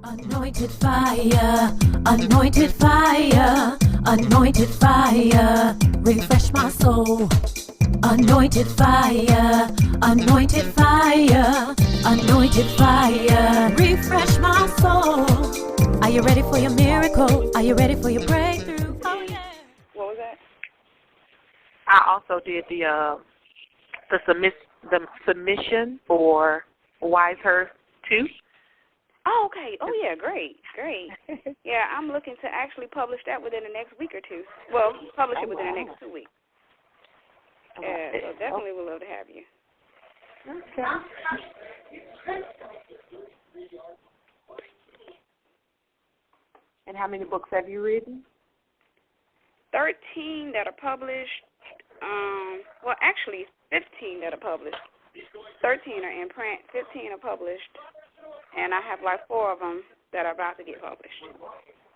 Anointed fire, anointed fire, anointed fire, refresh my soul. Anointed fire, anointed fire, anointed fire, refresh my soul. Are you ready for your miracle? Are you ready for your breakthrough? Oh yeah. What was that? I also did the submission for Wise Her 2. Oh, okay. Oh, yeah, great. Yeah, I'm looking to actually publish that within the next week or two. Well, publish it within the next 2 weeks. Yeah, so definitely would love to have you. Okay. And how many books have you written? 13 that are published. Well, actually, 15 that are published. 13 are in print, 15 are published, and I have like 4 of them that are about to get published.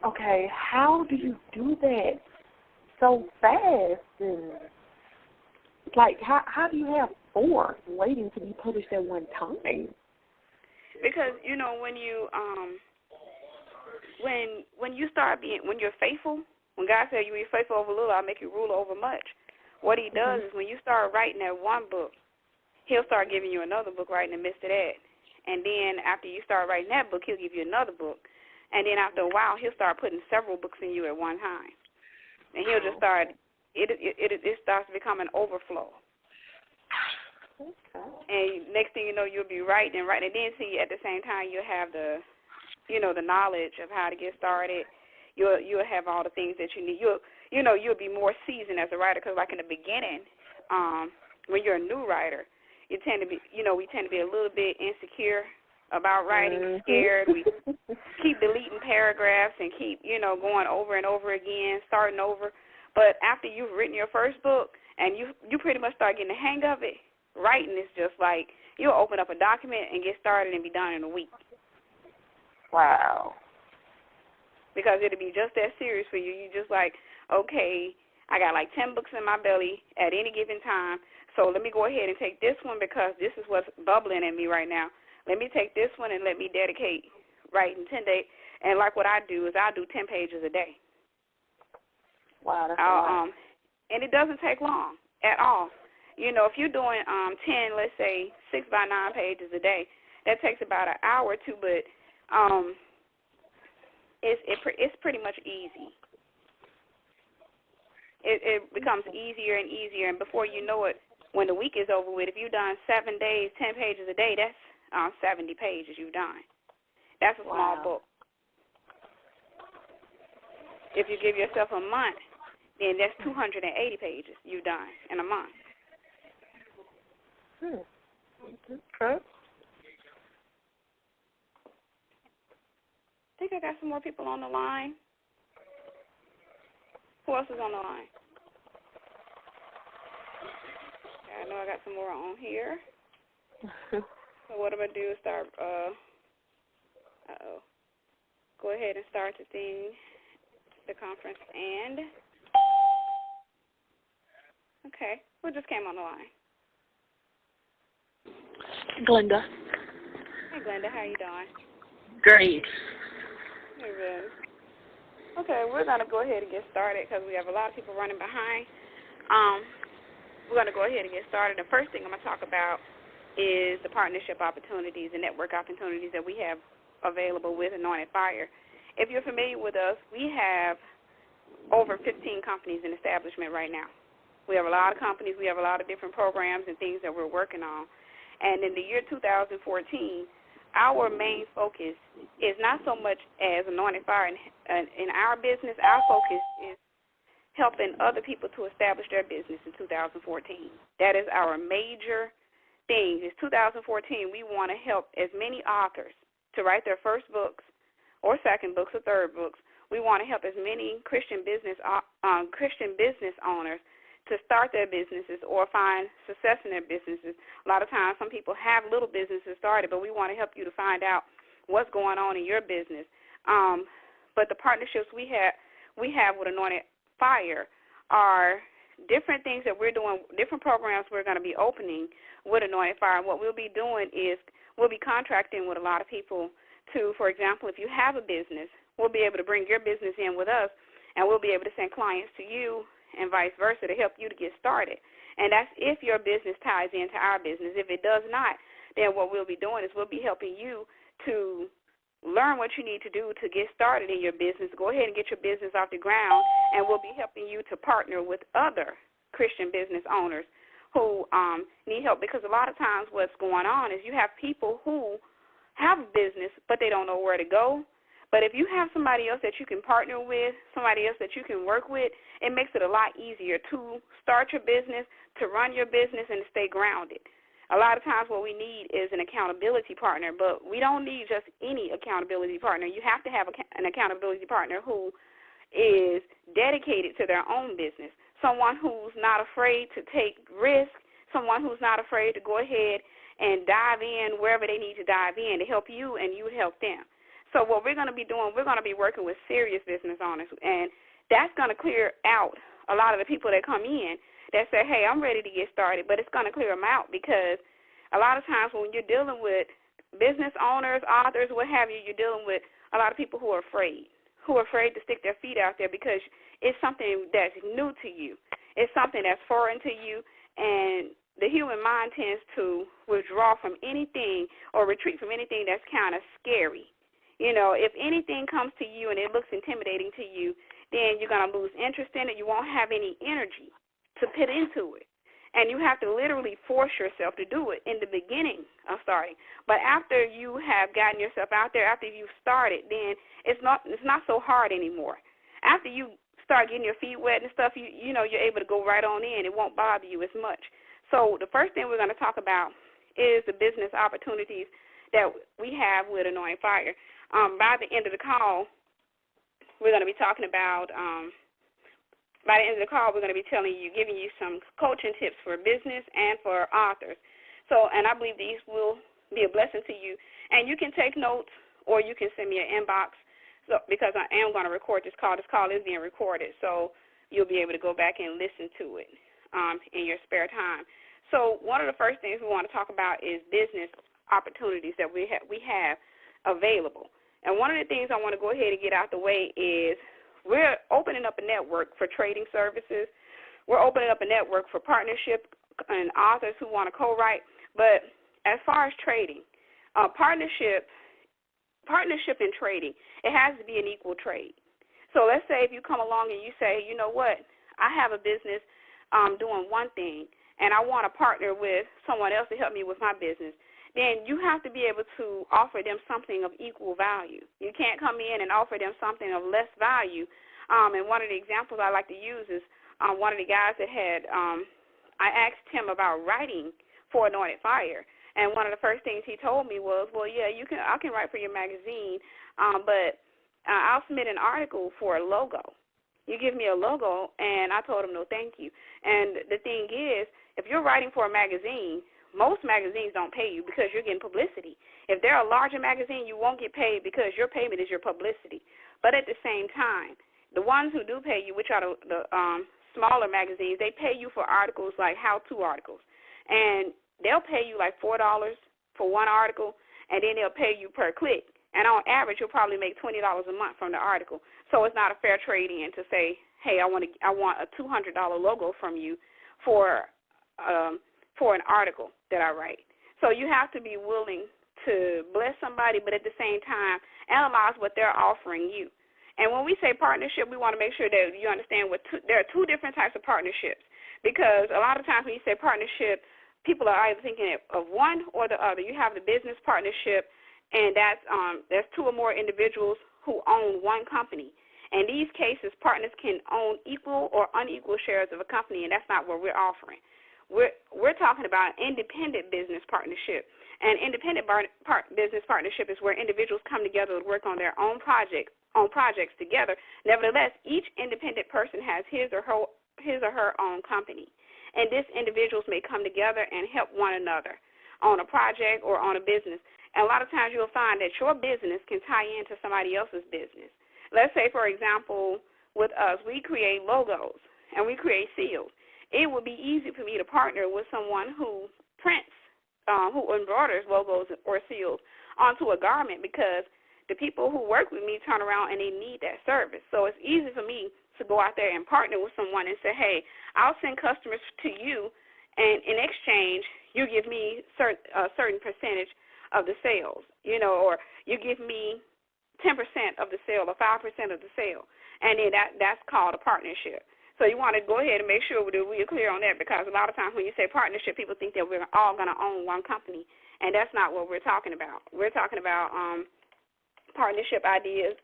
Okay, how do you do that so fast? And like, how do you have 4 waiting to be published at one time? Because you know when you when you start being when you're faithful, when God said you be faithful over little, I'll make you rule over much. What He does is when you start writing that one book, He'll start giving you another book right in the midst of that. And then after you start writing that book, He'll give you another book. And then after a while, He'll start putting several books in you at one time. And He'll just start, it starts to become an overflow. Okay. And next thing you know, you'll be writing. And then see, at the same time, you'll have the knowledge of how to get started. You'll have all the things that you need. You'll be more seasoned as a writer because, like in the beginning, when you're a new writer, we tend to be a little bit insecure about writing, scared. We keep deleting paragraphs and keep, going over and over again, starting over. But after you've written your first book and you pretty much start getting the hang of it, writing is just like you'll open up a document and get started and be done in a week. Wow. Because it'll be just that serious for you. You're just like, okay, I got like 10 books in my belly at any given time, so let me go ahead and take this one because this is what's bubbling in me right now. Let me take this one and let me dedicate writing 10 days. And like what I do is I do 10 pages a day. Wow, that's a lot. And it doesn't take long at all. If you're doing 10, let's say 6 by 9 pages a day, that takes about an hour or two, but it's pretty much easy. It becomes easier and easier, and before you know it, when the week is over with, if you've done 7 days, 10 pages a day, that's 70 pages you've done. That's a small book. If you give yourself a month, then that's 280 pages you've done in a month. Okay. I think I got some more people on the line. Who else is on the line? I know I got some more on here. So what I'm going to do is start, go ahead and start the conference. And, okay, who just came on the line? Glenda. Hey, Glenda, how you doing? Great. Hey, Rose. Okay, we're going to go ahead and get started because we have a lot of people running behind. We're going to go ahead and get started. The first thing I'm going to talk about is the partnership opportunities and network opportunities that we have available with Anointed Fire. If you're familiar with us, we have over 15 companies in establishment right now. We have a lot of companies. We have a lot of different programs and things that we're working on. And in the year 2014, our main focus is not so much as Anointed Fire. In our business, our focus is helping other people to establish their business in 2014. That is our major thing. It's 2014. We want to help as many authors to write their first books or second books or third books. We want to help as many Christian business owners to start their businesses or find success in their businesses. A lot of times some people have little businesses started, but we want to help you to find out what's going on in your business. But the partnerships we have with Anointed Fire are different things that we're doing, different programs we're going to be opening with Anointed Fire. And what we'll be doing is we'll be contracting with a lot of people to, for example, if you have a business, we'll be able to bring your business in with us, and we'll be able to send clients to you and vice versa to help you to get started. And that's if your business ties into our business. If it does not, then what we'll be doing is we'll be helping you to learn what you need to do to get started in your business. Go ahead and get your business off the ground, and we'll be helping you to partner with other Christian business owners who need help, because a lot of times what's going on is you have people who have a business, but they don't know where to go. But if you have somebody else that you can partner with, somebody else that you can work with, it makes it a lot easier to start your business, to run your business, and to stay grounded. A lot of times what we need is an accountability partner, but we don't need just any accountability partner. You have to have an accountability partner who is dedicated to their own business, someone who's not afraid to take risks, someone who's not afraid to go ahead and dive in wherever they need to dive in to help you and you help them. So what we're going to be doing, we're going to be working with serious business owners, and that's going to clear out a lot of the people that come in that say, hey, I'm ready to get started, but it's going to clear them out, because a lot of times when you're dealing with business owners, authors, what have you, you're dealing with a lot of people who are afraid to stick their feet out there because it's something that's new to you. It's something that's foreign to you, and the human mind tends to withdraw from anything or retreat from anything that's kind of scary. You know, if anything comes to you and it looks intimidating to you, then you're going to lose interest in it. You won't have any energy to put into it. And you have to literally force yourself to do it in the beginning of starting. But after you have gotten yourself out there, after you've started, then it's not so hard anymore. After you start getting your feet wet and stuff, you know, you're able to go right on in. It won't bother you as much. So the first thing we're going to talk about is the business opportunities that we have with Anointed Fire. By the end of the call, we're going to be talking about by the end of the call, we're going to be giving you some coaching tips for business and for authors. So, and I believe these will be a blessing to you. And you can take notes, or you can send me an inbox, because I am going to record this call. This call is being recorded, so you'll be able to go back and listen to it in your spare time. So one of the first things we want to talk about is business opportunities that we have available. And one of the things I want to go ahead and get out the way is we're opening up a network for trading services. We're opening up a network for partnership and authors who want to co-write. But as far as trading, partnership and trading, it has to be an equal trade. So let's say if you come along and you say, you know what, I have a business doing one thing, and I want to partner with someone else to help me with my business, then you have to be able to offer them something of equal value. You can't come in and offer them something of less value. And one of the examples I like to use is one of the guys that had, I asked him about writing for Anointed Fire. And one of the first things he told me was, well, yeah, I can write for your magazine, but I'll submit an article for a logo. You give me a logo, and I told him no thank you. And the thing is, if you're writing for a magazine, most magazines don't pay you because you're getting publicity. If they're a larger magazine, you won't get paid because your payment is your publicity. But at the same time, the ones who do pay you, which are the smaller magazines, they pay you for articles like how-to articles. And they'll pay you like $4 for one article, and then they'll pay you per click. And on average, you'll probably make $20 a month from the article. So it's not a fair trade-in to say, hey, I want a $200 logo from you for an article that I write. So you have to be willing to bless somebody, but at the same time, analyze what they're offering you. And when we say partnership, we want to make sure that you understand there are two different types of partnerships, because a lot of times when you say partnership, people are either thinking of one or the other. You have the business partnership, and there's two or more individuals who own one company. In these cases, partners can own equal or unequal shares of a company, and that's not what we're offering. We're talking about independent business partnership. And independent business partnership is where individuals come together to work on their own projects together. Nevertheless, each independent person has his or her own company. And these individuals may come together and help one another on a project or on a business. And a lot of times you'll find that your business can tie into somebody else's business. Let's say, for example, with us, we create logos and we create seals. It would be easy for me to partner with someone who prints, who embroiders logos or seals onto a garment, because the people who work with me turn around and they need that service. So it's easy for me to go out there and partner with someone and say, hey, I'll send customers to you, and in exchange, you give me a certain percentage of the sales, or you give me 10% of the sale or 5% of the sale, and then that's called a partnership. So you want to go ahead and make sure that we are clear on that, because a lot of times when you say partnership, people think that we're all going to own one company, and that's not what we're talking about. We're talking about partnership ideas.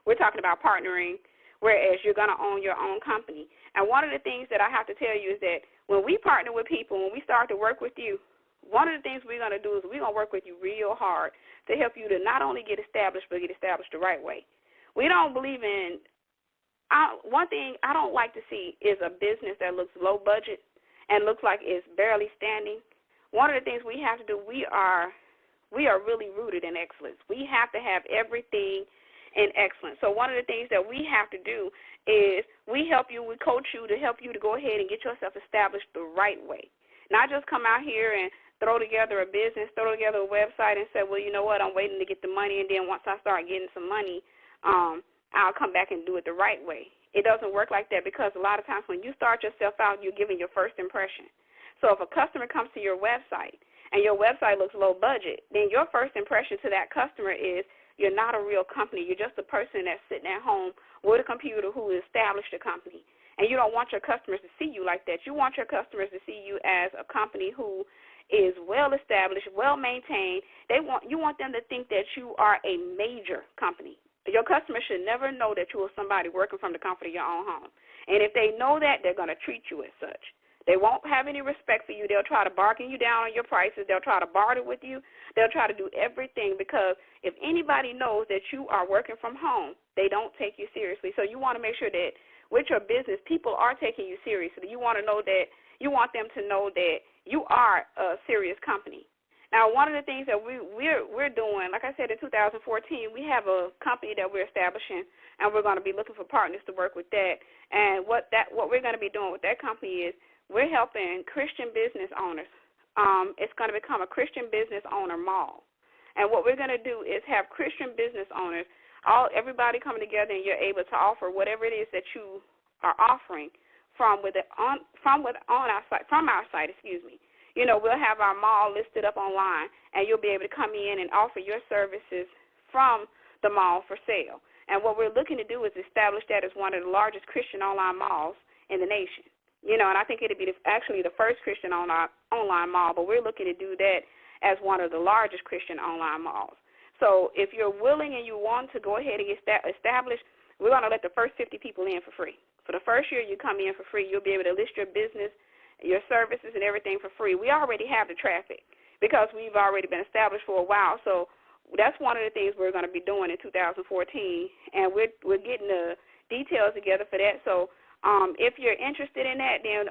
We're talking about partnering, whereas you're going to own your own company. And one of the things that I have to tell you is that when we partner with people, when we start to work with you, one of the things we're going to do is we're going to work with you real hard to help you to not only get established, but get established the right way. We don't believe in one thing I don't like to see is a business that looks low budget and looks like it's barely standing. One of the things we have to do, we are really rooted in excellence. We have to have everything in excellence. So one of the things that we have to do is we help you, we coach you to help you to go ahead and get yourself established the right way. Not just come out here and throw together a business, throw together a website and say, well, you know what, I'm waiting to get the money, and then once I start getting some money, I'll come back and do it the right way. It doesn't work like that, because a lot of times when you start yourself out, you're giving your first impression. So if a customer comes to your website and your website looks low budget, then your first impression to that customer is you're not a real company. You're just a person that's sitting at home with a computer who established a company. And you don't want your customers to see you like that. You want your customers to see you as a company who is well established, well maintained. You want them to think that you are a major company. Your customers should never know that you are somebody working from the comfort of your own home. And if they know that, they're going to treat you as such. They won't have any respect for you. They'll try to bargain you down on your prices. They'll try to barter with you. They'll try to do everything, because if anybody knows that you are working from home, they don't take you seriously. So you want to make sure that with your business, people are taking you seriously. You want them to know that you are a serious company. Now, one of the things that we're doing, like I said, in 2014, we have a company that we're establishing, and we're going to be looking for partners to work with that. And what we're going to be doing with that company is we're helping Christian business owners. It's going to become a Christian business owner mall. And what we're going to do is have Christian business owners, everybody coming together, and you're able to offer whatever it is that you are offering from our site. We'll have our mall listed up online, and you'll be able to come in and offer your services from the mall for sale. And what we're looking to do is establish that as one of the largest Christian online malls in the nation. And I think it'll be actually the first Christian online mall, but we're looking to do that as one of the largest Christian online malls. So if you're willing and you want to go ahead and get established, we're going to let the first 50 people in for free. For the first year you come in for free, you'll be able to list your business, your services, and everything for free. We already have the traffic because we've already been established for a while. So that's one of the things we're going to be doing in 2014, and we're getting the details together for that. So if you're interested in that, then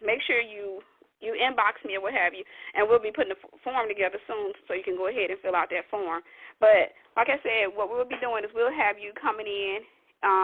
make sure you inbox me or what have you, and we'll be putting the form together soon so you can go ahead and fill out that form. But like I said, what we'll be doing is we'll have you coming in.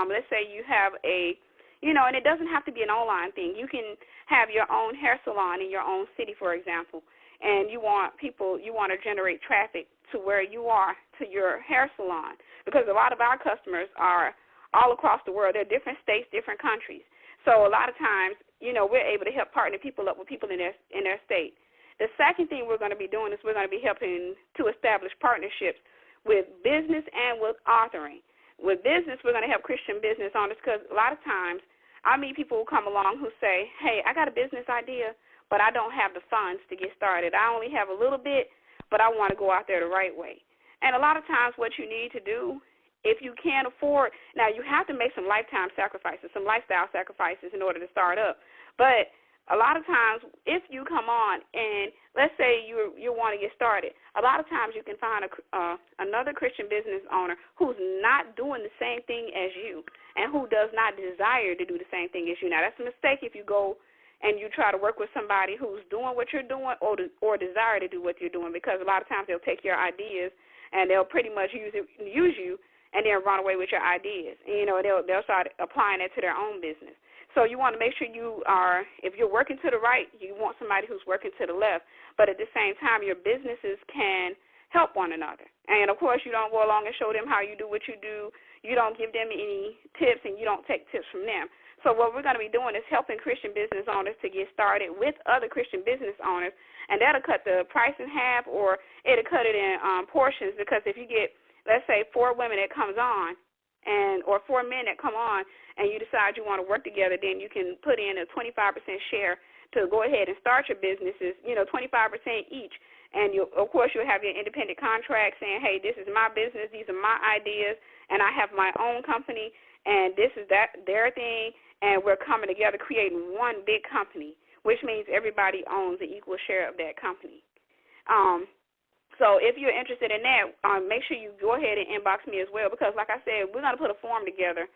Let's say you have and it doesn't have to be an online thing. You can have your own hair salon in your own city, for example, and you want to generate traffic to where you are, to your hair salon, because a lot of our customers are all across the world. They're different states, different countries. So a lot of times, we're able to help partner people up with people in their state. The second thing we're going to be doing is we're going to be helping to establish partnerships with business and with authoring. With business, we're going to help Christian business owners, because a lot of times I meet people who come along who say, hey, I got a business idea, but I don't have the funds to get started. I only have a little bit, but I want to go out there the right way. And a lot of times what you need to do, if you can't afford, now you have to make some lifetime sacrifices, some lifestyle sacrifices in order to start up. But a lot of times if you come on and let's say you want to get started, a lot of times you can find another Christian business owner who's not doing the same thing as you and who does not desire to do the same thing as you. Now, that's a mistake if you go and you try to work with somebody who's doing what you're doing or desire to do what you're doing, because a lot of times they'll take your ideas and they'll pretty much use you and then run away with your ideas. And, they'll start applying it to their own business. So you want to make sure if you're working to the right, you want somebody who's working to the left. But at the same time, your businesses can help one another. And, of course, you don't go along and show them how you do what you do. You don't give them any tips, and you don't take tips from them. So what we're going to be doing is helping Christian business owners to get started with other Christian business owners, and that'll cut the price in half, or it'll cut it in portions, because if you get, let's say, 4 women that comes on, or 4 men that come on, and you decide you want to work together, then you can put in a 25% share to go ahead and start your businesses, 25% each. And, of course, you'll have your independent contract saying, hey, this is my business, these are my ideas, and I have my own company, and this is their thing, and we're coming together creating one big company, which means everybody owns an equal share of that company. So if you're interested in that, make sure you go ahead and inbox me as well, because, like I said, we're going to put a form together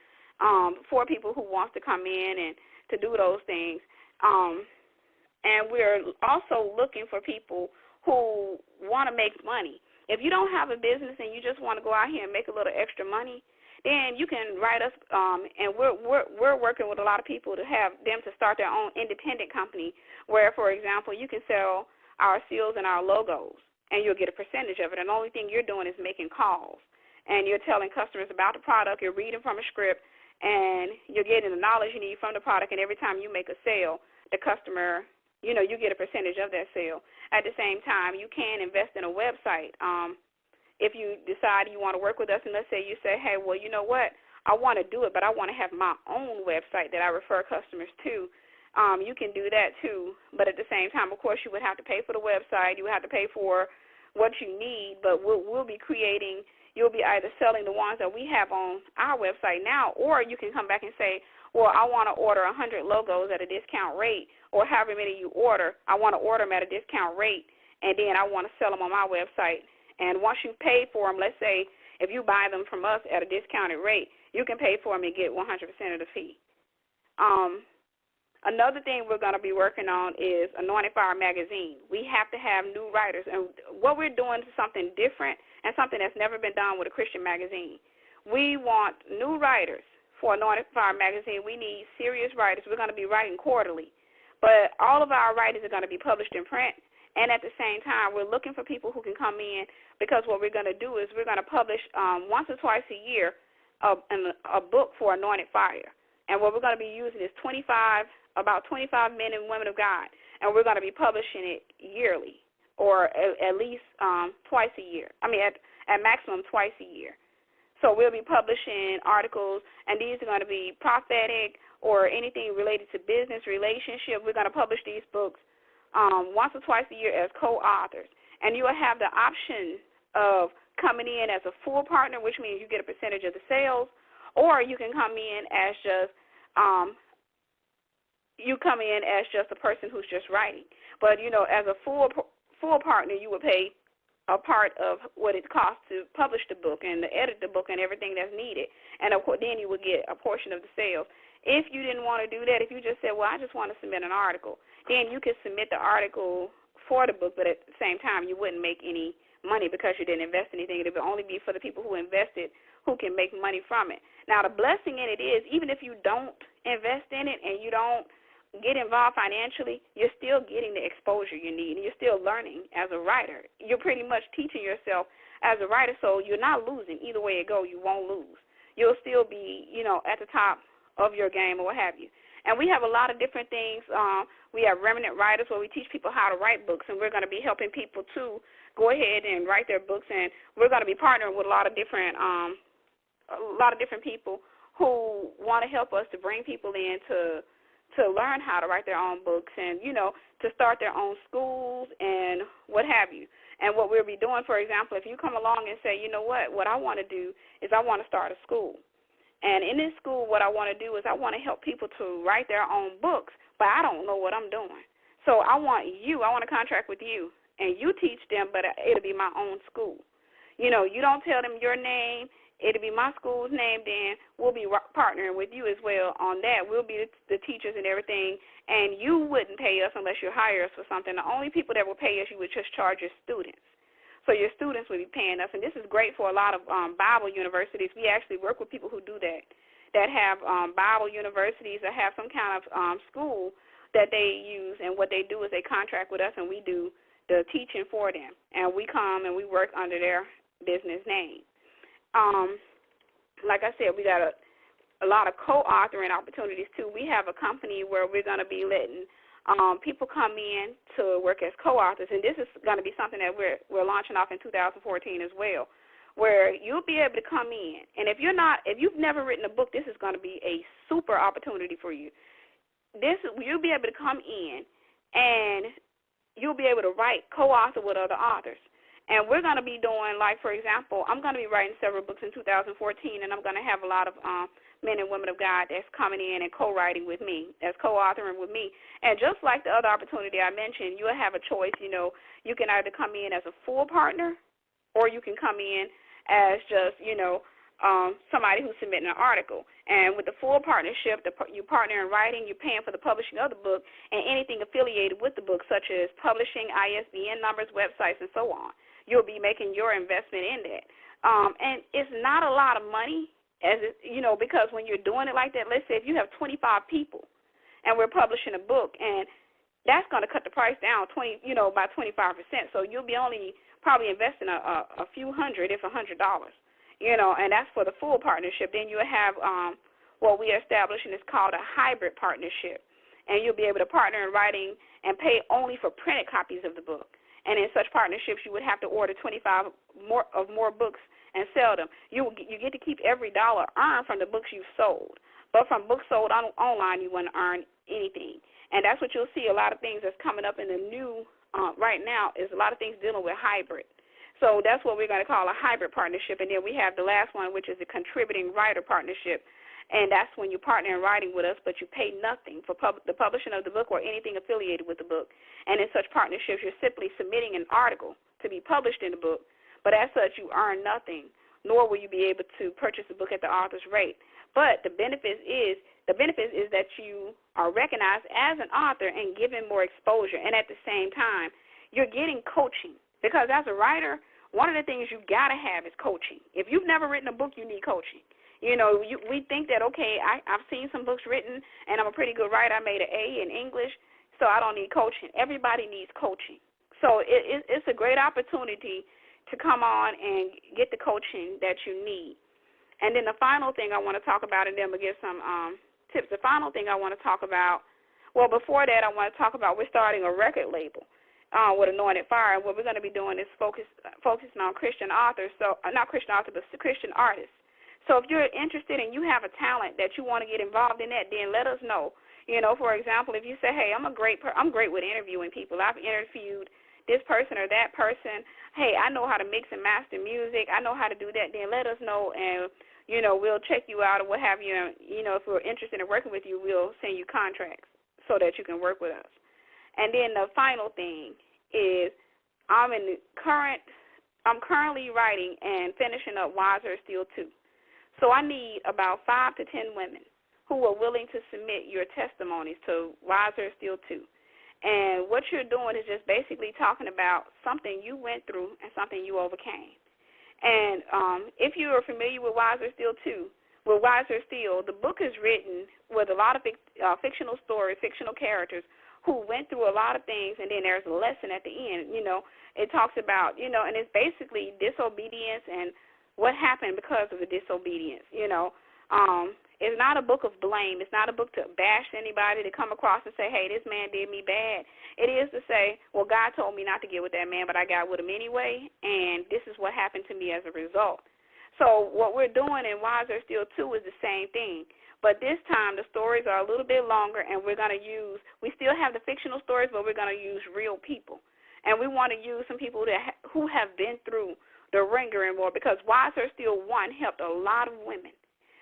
for people who wants to come in and to do those things. And we're also looking for people who want to make money. If you don't have a business and you just want to go out here and make a little extra money, then you can write us, and we're working with a lot of people to have them to start their own independent company where, for example, you can sell our seals and our logos, and you'll get a percentage of it. And the only thing you're doing is making calls, and you're telling customers about the product, you're reading from a script, and you're getting the knowledge you need from the product, and every time you make a sale, the customer, you get a percentage of that sale. At the same time, you can invest in a website. If you decide you want to work with us, and let's say you say, hey, well, you know what, I want to do it, but I want to have my own website that I refer customers to, you can do that too. But at the same time, of course, you would have to pay for the website. You would have to pay for what you need, but we'll be creating, you'll be either selling the ones that we have on our website now, or you can come back and say, well, I want to order 100 logos at a discount rate, or however many you order, I want to order them at a discount rate, and then I want to sell them on my website. And once you pay for them, let's say if you buy them from us at a discounted rate, you can pay for them and get 100% of the fee. Another thing we're going to be working on is Anointed Fire magazine. We have to have new writers, and what we're doing is something different and something that's never been done with a Christian magazine. We want new writers for Anointed Fire magazine. We need serious writers. We're going to be writing quarterly, but all of our writers are going to be published in print. And at the same time, we're looking for people who can come in, because what we're going to do is we're going to publish once or twice a year a book for Anointed Fire. And what we're going to be using is about 25 men and women of God. And we're going to be publishing it yearly, or at least twice a year. I mean, at maximum twice a year. So we'll be publishing articles, and these are going to be prophetic or anything related to business, relationship. We're going to publish these books once or twice a year as co-authors. And you will have the option of coming in as a full partner, which means you get a percentage of the sales, or you can come in as just a person who's just writing. But, as a full partner, you would pay a part of what it costs to publish the book and to edit the book and everything that's needed. And, of course, then you would get a portion of the sales. If you didn't want to do that, if you just said, well, I just want to submit an article, then you could submit the article for the book, but at the same time you wouldn't make any money because you didn't invest anything. It would only be for the people who invested who can make money from it. Now, the blessing in it is, even if you don't invest in it and you don't get involved financially, you're still getting the exposure you need, and you're still learning as a writer. You're pretty much teaching yourself as a writer, so you're not losing. Either way it goes, you won't lose. You'll still be, at the top of your game or what have you. And we have a lot of different things. We have remnant writers where we teach people how to write books, and we're going to be helping people to go ahead and write their books. And we're going to be partnering with a lot of different people who want to help us to bring people in to learn how to write their own books and, to start their own schools and what have you. And what we'll be doing, for example, if you come along and say, you know what I want to do is I want to start a school. And in this school, what I want to do is I want to help people to write their own books, but I don't know what I'm doing. So I want to contract with you, and you teach them, but it'll be my own school. You don't tell them your name. It'll be my school's name. Then we'll be partnering with you as well on that. We'll be the teachers and everything, and you wouldn't pay us unless you hire us for something. The only people that will pay us, you would just charge your students. So your students will be paying us, and this is great for a lot of Bible universities. We actually work with people who do that have Bible universities or have some kind of school that they use, and what they do is they contract with us, and we do the teaching for them, and we come and we work under their business name. Like I said, we got a lot of co-authoring opportunities too. We have a company where we're going to be letting people come in to work as co-authors, and this is going to be something that we're launching off in 2014 as well, where you'll be able to come in, and if you've never written a book, this is going to be a super opportunity for you. You'll be able to come in and you'll be able to write, co-author with other authors. And we're going to be doing, like, for example, I'm going to be writing several books in 2014, and I'm going to have a lot of men and women of God that's coming in and co-writing with me, that's co-authoring with me. And just like the other opportunity I mentioned, you'll have a choice. You know, you can either come in as a full partner, or you can come in as just, somebody who's submitting an article. And with the full partnership, you partner in writing, you're paying for the publishing of the book, and anything affiliated with the book, such as publishing, ISBN numbers, websites, and so on. You'll be making your investment in that. And it's not a lot of money, because when you're doing it like that, let's say if you have 25 people and we're publishing a book, and that's going to cut the price down by 25%. So you'll be only probably investing a few hundred, if $100, and that's for the full partnership. Then you'll have what we are establishing is called a hybrid partnership, and you'll be able to partner in writing and pay only for printed copies of the book. And in such partnerships, you would have to order 25 more books and sell them. You get to keep every dollar earned from the books you've sold. But from books sold online, you wouldn't earn anything. And that's what you'll see. A lot of things that's coming up in the new right now is a lot of things dealing with hybrid. So that's what we're going to call a hybrid partnership. And then we have the last one, which is a contributing writer partnership. And that's when you partner in writing with us, but you pay nothing for the publishing of the book or anything affiliated with the book. And in such partnerships, you're simply submitting an article to be published in the book, but as such, you earn nothing, nor will you be able to purchase the book at the author's rate. But the benefit is that you are recognized as an author and given more exposure, and at the same time, you're getting coaching. Because as a writer, one of the things you got to have is coaching. If you've never written a book, you need coaching. We think that, okay, I've seen some books written, and I'm a pretty good writer. I made an A in English, so I don't need coaching. Everybody needs coaching. So it's a great opportunity to come on and get the coaching that you need. And then the final thing I want to talk about, and then we'll give some tips. The final thing I want to talk about, well, before that, I want to talk about we're starting a record label with Anointed Fire. And what we're going to be doing is focusing on Christian authors, so not Christian authors, but Christian artists. So if you're interested and you have a talent that you want to get involved in that, then let us know. For example, if you say, hey, I'm great with interviewing people. I've interviewed this person or that person. Hey, I know how to mix and master music. I know how to do that. Then let us know, and, we'll check you out or what have you. If we're interested in working with you, we'll send you contracts so that you can work with us. And then the final thing is I'm currently writing and finishing up Wiser Still 2. So I need about 5 to 10 women who are willing to submit your testimonies to Wiser Still 2. And what you're doing is just basically talking about something you went through and something you overcame. And if you are familiar with Wiser Still 2, with Wiser Still, the book is written with a lot of fictional stories, fictional characters who went through a lot of things, and then there's a lesson at the end. It talks about, and it's basically disobedience and what happened because of the disobedience. It's not a book of blame. It's not a book to bash anybody, to come across and say, hey, this man did me bad. It is to say, well, God told me not to get with that man, but I got with him anyway, and this is what happened to me as a result. So what we're doing in Wiser Still 2 is the same thing. But this time the stories are a little bit longer, and we still have the fictional stories, but we're going to use real people. And we want to use some people who have been through the ringer and more, because Wiser Still 1 helped a lot of women.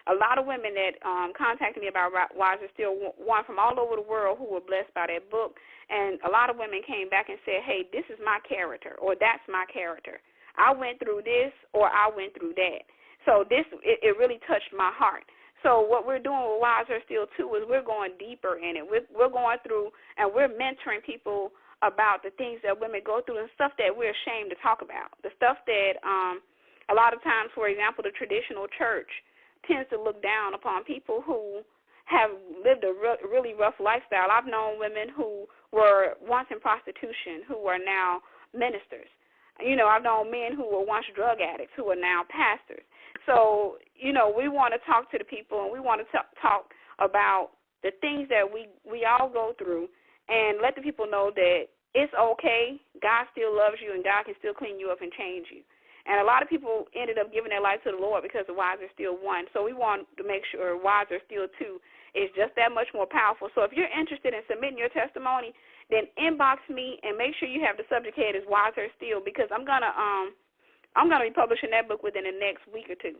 A lot of women that contacted me about Wiser Still 1 from all over the world who were blessed by that book. And a lot of women came back and said, hey, this is my character, or that's my character. I went through this, or I went through that. So it really touched my heart. So what we're doing with Wiser Still 2 is we're going deeper in it. We're going through, and we're mentoring people about the things that women go through and stuff that we're ashamed to talk about. The stuff that a lot of times, for example, the traditional church tends to look down upon people who have lived a really rough lifestyle. I've known women who were once in prostitution who are now ministers. I've known men who were once drug addicts who are now pastors. So, we want to talk to the people, and we want to talk about the things that we all go through, and let the people know that it's okay. God still loves you, and God can still clean you up and change you. And a lot of people ended up giving their life to the Lord because of Wiser Still 1. So we want to make sure Wiser Still 2 is just that much more powerful. So if you're interested in submitting your testimony, then inbox me and make sure you have the subject head as Wiser Still, because I'm gonna be publishing that book within the next week or two.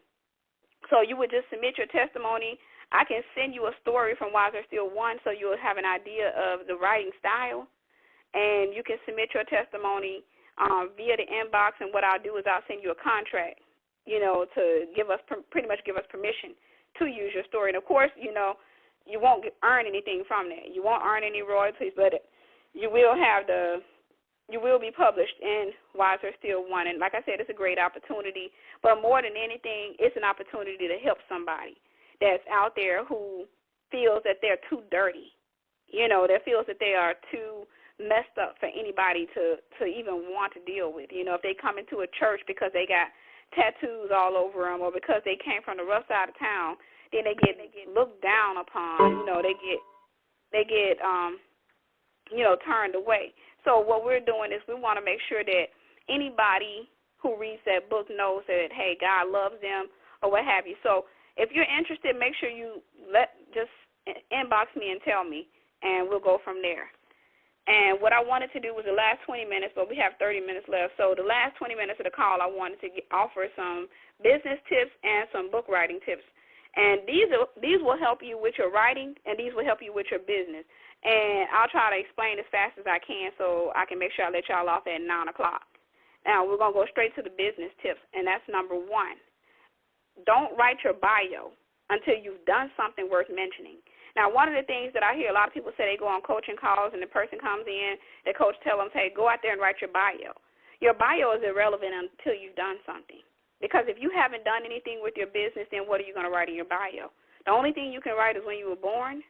So you would just submit your testimony. I can send you a story from Wiser Still 1 so you'll have an idea of the writing style, and you can submit your testimony via the inbox, and what I'll do is I'll send you a contract, to pretty much give us permission to use your story. And, of course, you won't earn anything from that. You won't earn any royalties, but you will be published in Wiser Still 1. And like I said, it's a great opportunity. But more than anything, it's an opportunity to help somebody that's out there who feels that they're too dirty, that feels that they are too messed up for anybody to even want to deal with. If they come into a church because they got tattoos all over them, or because they came from the rough side of town, then they get looked down upon. They get turned away. So what we're doing is we want to make sure that anybody who reads that book knows that, hey, God loves them, or what have you. So if you're interested, make sure you just inbox me and tell me, and we'll go from there. And what I wanted to do was the last 20 minutes, but we have 30 minutes left. So the last 20 minutes of the call, I wanted to offer some business tips and some book writing tips. And these will help you with your writing, and these will help you with your business. And I'll try to explain as fast as I can so I can make sure I let y'all off at 9 o'clock. Now, we're going to go straight to the business tips, and that's number 1. Don't write your bio until you've done something worth mentioning. Now, one of the things that I hear a lot of people say, they go on coaching calls and the person comes in, the coach tells them, hey, go out there and write your bio. Your bio is irrelevant until you've done something. Because if you haven't done anything with your business, then what are you going to write in your bio? The only thing you can write is when you were born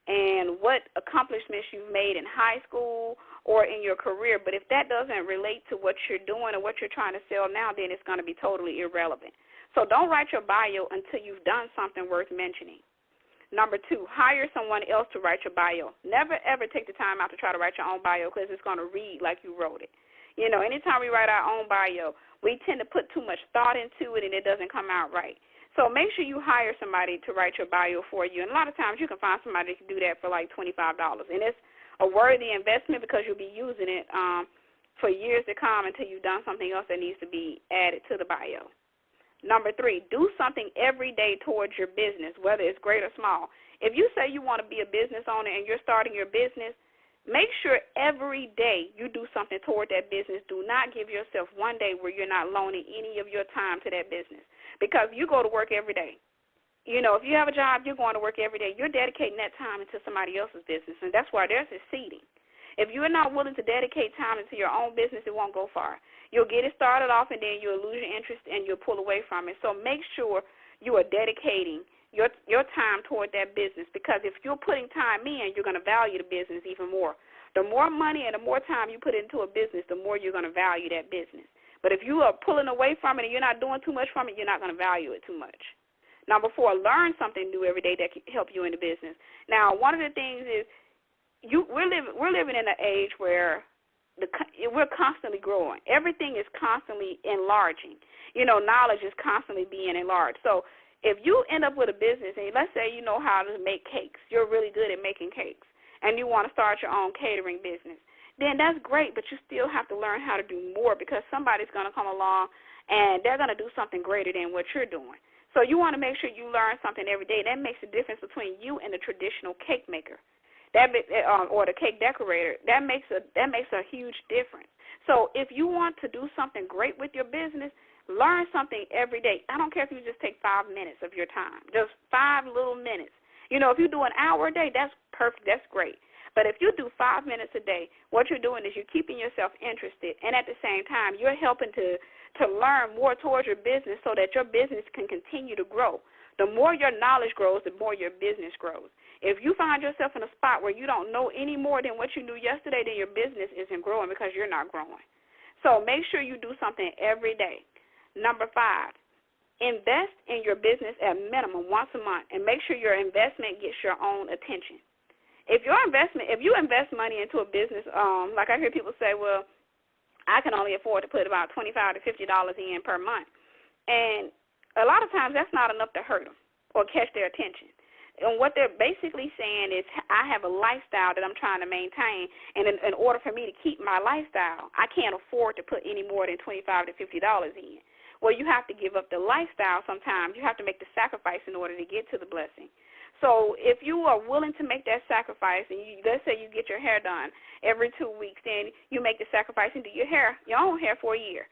and what accomplishments you've made in high school or in your career. But if that doesn't relate to what you're doing or what you're trying to sell now, then it's going to be totally irrelevant. So don't write your bio until you've done something worth mentioning. Number 2, hire someone else to write your bio. Never, ever take the time out to try to write your own bio, because it's going to read like you wrote it. Anytime we write our own bio, we tend to put too much thought into it, and it doesn't come out right. So make sure you hire somebody to write your bio for you. And a lot of times you can find somebody that can do that for like $25. And it's a worthy investment because you'll be using it for years to come until you've done something else that needs to be added to the bio. Number 3, do something every day towards your business, whether it's great or small. If you say you want to be a business owner and you're starting your business, make sure every day you do something toward that business. Do not give yourself one day where you're not loaning any of your time to that business, because you go to work every day. If you have a job, you're going to work every day. You're dedicating that time into somebody else's business, and that's why they're succeeding. If you're not willing to dedicate time into your own business, it won't go far. You'll get it started off, and then you'll lose your interest, and you'll pull away from it. So make sure you are dedicating your time toward that business, because if you're putting time in, you're going to value the business even more. The more money and the more time you put into a business, the more you're going to value that business. But if you are pulling away from it and you're not doing too much from it, you're not going to value it too much. Number 4, learn something new every day that can help you in the business. Now, one of the things is we're living in an age where we're constantly growing. Everything is constantly enlarging. Knowledge is constantly being enlarged. So if you end up with a business, and let's say you know how to make cakes, you're really good at making cakes, and you want to start your own catering business, then that's great, but you still have to learn how to do more, because somebody's going to come along and they're going to do something greater than what you're doing. So you want to make sure you learn something every day. That makes a difference between you and the traditional cake maker. Or the cake decorator. That makes a huge difference. So if you want to do something great with your business, learn something every day. I don't care if you just take 5 minutes of your time, just 5 little minutes. If you do an hour a day, that's perfect. That's great. But if you do 5 minutes a day, what you're doing is you're keeping yourself interested, and at the same time, you're helping to learn more towards your business so that your business can continue to grow. The more your knowledge grows, the more your business grows. If you find yourself in a spot where you don't know any more than what you knew yesterday, then your business isn't growing because you're not growing. So make sure you do something every day. Number 5, invest in your business at minimum once a month, and make sure your investment gets your own attention. If you invest money into a business, like I hear people say, well, I can only afford to put about $25 to $50 in per month. And a lot of times that's not enough to hurt them or catch their attention. And what they're basically saying is, I have a lifestyle that I'm trying to maintain, and in order for me to keep my lifestyle, I can't afford to put any more than $25 to $50 in. Well, you have to give up the lifestyle sometimes. You have to make the sacrifice in order to get to the blessing. So if you are willing to make that sacrifice, and let's say you get your hair done every 2 weeks, then you make the sacrifice and do your own hair for a year.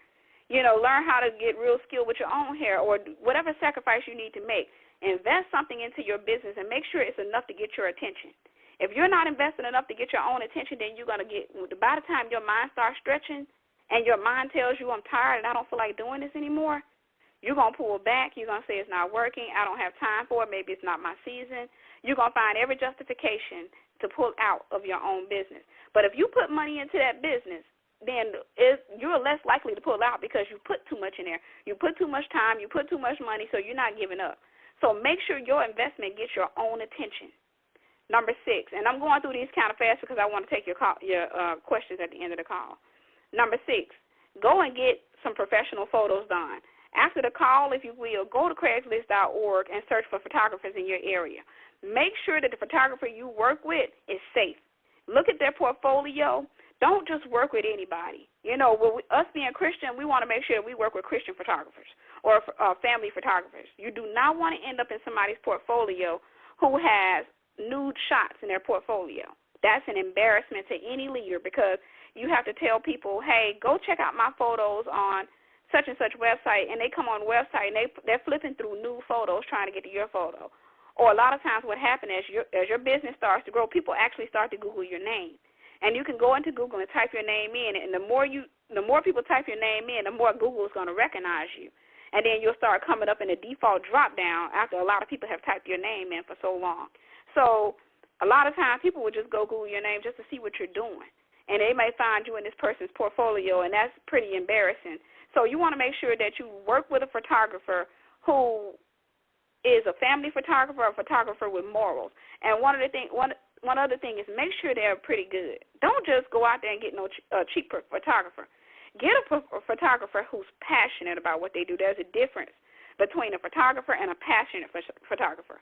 Learn how to get real skilled with your own hair, or whatever sacrifice you need to make. Invest something into your business and make sure it's enough to get your attention. If you're not investing enough to get your own attention, then you're going to by the time your mind starts stretching and your mind tells you, I'm tired and I don't feel like doing this anymore, you're going to pull back. You're going to say it's not working. I don't have time for it. Maybe it's not my season. You're going to find every justification to pull out of your own business. But if you put money into that business, then you're less likely to pull out because you put too much in there. You put too much time. You put too much money, so you're not giving up. So make sure your investment gets your own attention. Number 6, and I'm going through these kind of fast because I want to take your questions at the end of the call. Number 6, go and get some professional photos done. After the call, if you will, go to Craigslist.org and search for photographers in your area. Make sure that the photographer you work with is safe. Look at their portfolio. Don't just work with anybody. Us being Christian, we want to make sure that we work with Christian photographers or family photographers. You do not want to end up in somebody's portfolio who has nude shots in their portfolio. That's an embarrassment to any leader, because you have to tell people, hey, go check out my photos on such and such website, and they come on the website and they're flipping through new photos trying to get to your photo. Or a lot of times what happens as your business starts to grow, people actually start to Google your name. And you can go into Google and type your name in, and the more people type your name in, the more Google is going to recognize you. And then you'll start coming up in the default drop-down after a lot of people have typed your name in for so long. So a lot of times people will just go Google your name just to see what you're doing. And they may find you in this person's portfolio, and that's pretty embarrassing. So you want to make sure that you work with a photographer who is a family photographer or a photographer with morals. And one other thing is make sure they're pretty good. Don't just go out there and get no cheap photographer. Get a photographer who's passionate about what they do. There's a difference between a photographer and a passionate photographer.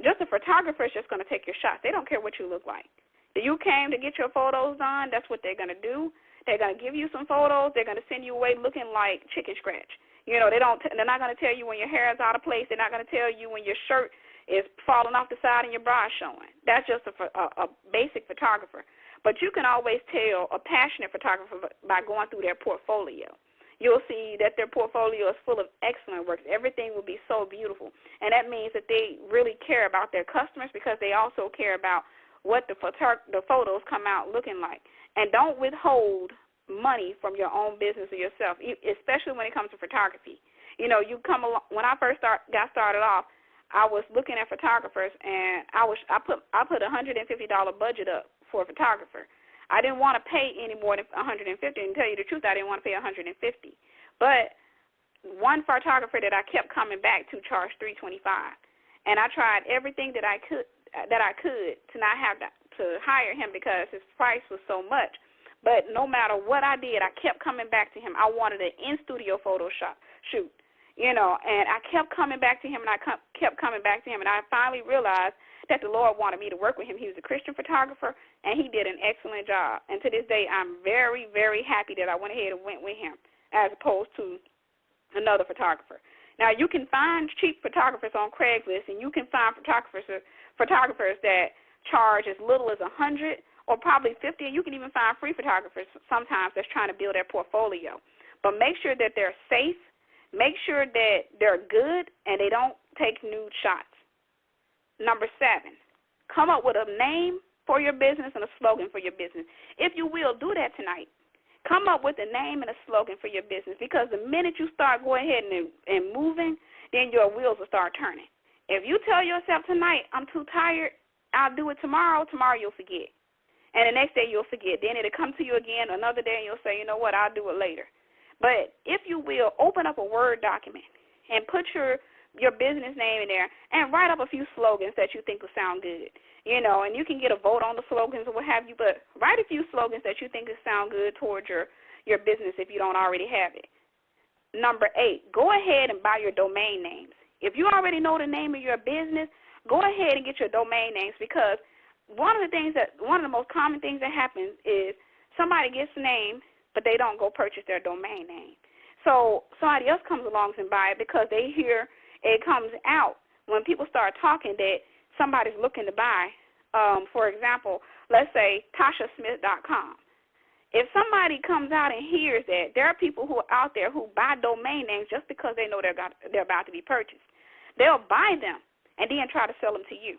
Just a photographer is just going to take your shots. They don't care what you look like. You came to get your photos done, that's what they're going to do. They're going to give you some photos. They're going to send you away looking like chicken scratch. They're not going to tell you when your hair is out of place. They're not going to tell you when your shirt is falling off the side and your bra is showing. That's just a basic photographer. But you can always tell a passionate photographer by going through their portfolio. You'll see that their portfolio is full of excellent works. Everything will be so beautiful. And that means that they really care about their customers, because they also care about what the photos come out looking like. And don't withhold money from your own business or yourself, especially when it comes to photography. You come along. When I first got started off, I was looking at photographers, and I put $150 budget up for a photographer. I didn't want to pay any more than $150. And to tell you the truth, I didn't want to pay $150. But one photographer that I kept coming back to charged $325, and I tried everything that I could to not have to hire him because his price was so much. But no matter what I did, I kept coming back to him. I wanted an in-studio photo shoot, and I kept coming back to him, and I kept coming back to him, and I finally realized that the Lord wanted me to work with him. He was a Christian photographer, and he did an excellent job. And to this day, I'm very, very happy that I went ahead and went with him as opposed to another photographer. Now, you can find cheap photographers on Craigslist, and you can find photographers that charge as little as $100 or probably $50, and you can even find free photographers sometimes that's trying to build their portfolio. But make sure that they're safe, make sure that they're good, and they don't take nude shots. Number 7, come up with a name for your business and a slogan for your business. If you will, do that tonight. Come up with a name and a slogan for your business, because the minute you start going ahead and moving, then your wheels will start turning. If you tell yourself tonight, I'm too tired, I'll do it tomorrow, you'll forget. And the next day you'll forget. Then it'll come to you again another day, and you'll say, you know what, I'll do it later. But if you will, open up a Word document and put your business name in there and write up a few slogans that you think will sound good. And you can get a vote on the slogans or what have you, but write a few slogans that you think will sound good towards your business if you don't already have it. Number 8, go ahead and buy your domain names. If you already know the name of your business, go ahead and get your domain names, because one of the most common things that happens is somebody gets a name, but they don't go purchase their domain name. So somebody else comes along and buy it because they hear it comes out when people start talking that somebody's looking to buy. For example, let's say TashaSmith.com. If somebody comes out and hears that, there are people who are out there who buy domain names just because they know they're about to be purchased. They'll buy them and then try to sell them to you.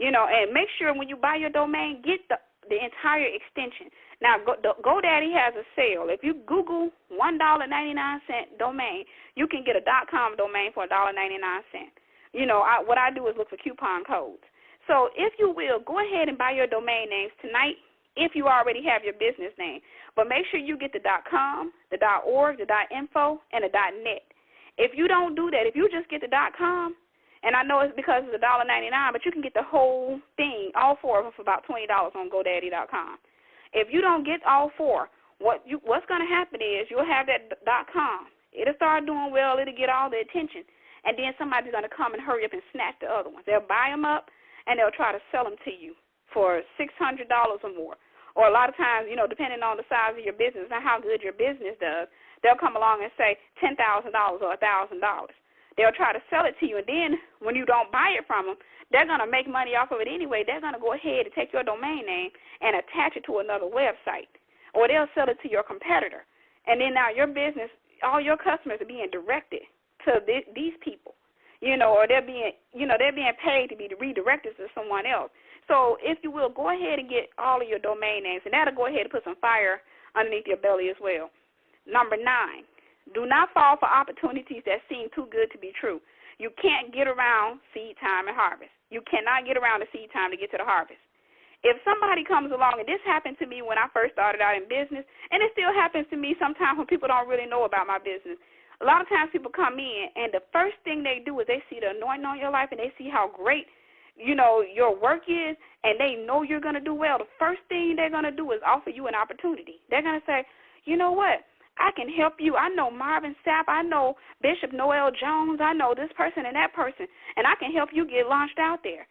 And make sure when you buy your domain, get the entire extension. Now, GoDaddy has a sale. If you Google $1.99 domain, you can get a .com domain for $1.99. What I do is look for coupon codes. So if you will, go ahead and buy your domain names tonight if you already have your business name. But make sure you get the .com, the .org, the .info, and the .net. If you don't do that, if you just get the .com, and I know it's because it's $1.99, but you can get the whole thing, all 4 of them, for about $20 on GoDaddy.com. If you don't get all 4, what's going to happen is you'll have that .com. It'll start doing well. It'll get all the attention. And then somebody's going to come and hurry up and snatch the other ones. They'll buy them up, and they'll try to sell them to you for $600 or more. Or a lot of times, depending on the size of your business and how good your business does, they'll come along and say $10,000 or $1,000. They'll try to sell it to you, and then when you don't buy it from them, they're going to make money off of it anyway. They're going to go ahead and take your domain name and attach it to another website, or they'll sell it to your competitor. And then now your business, all your customers are being directed to these people, or they're being paid to be redirected to someone else. So if you will, go ahead and get all of your domain names, and that'll go ahead and put some fire underneath your belly as well. Number 9, do not fall for opportunities that seem too good to be true. You can't get around seed time and harvest. You cannot get around the seed time to get to the harvest. If somebody comes along, and this happened to me when I first started out in business, and it still happens to me sometimes when people don't really know about my business. A lot of times people come in, and the first thing they do is they see the anointing on your life, and they see how great, your work is, and they know you're going to do well. The first thing they're going to do is offer you an opportunity. They're going to say, you know what? I can help you. I know Marvin Sapp. I know Bishop Noel Jones. I know this person and that person, and I can help you get launched out there.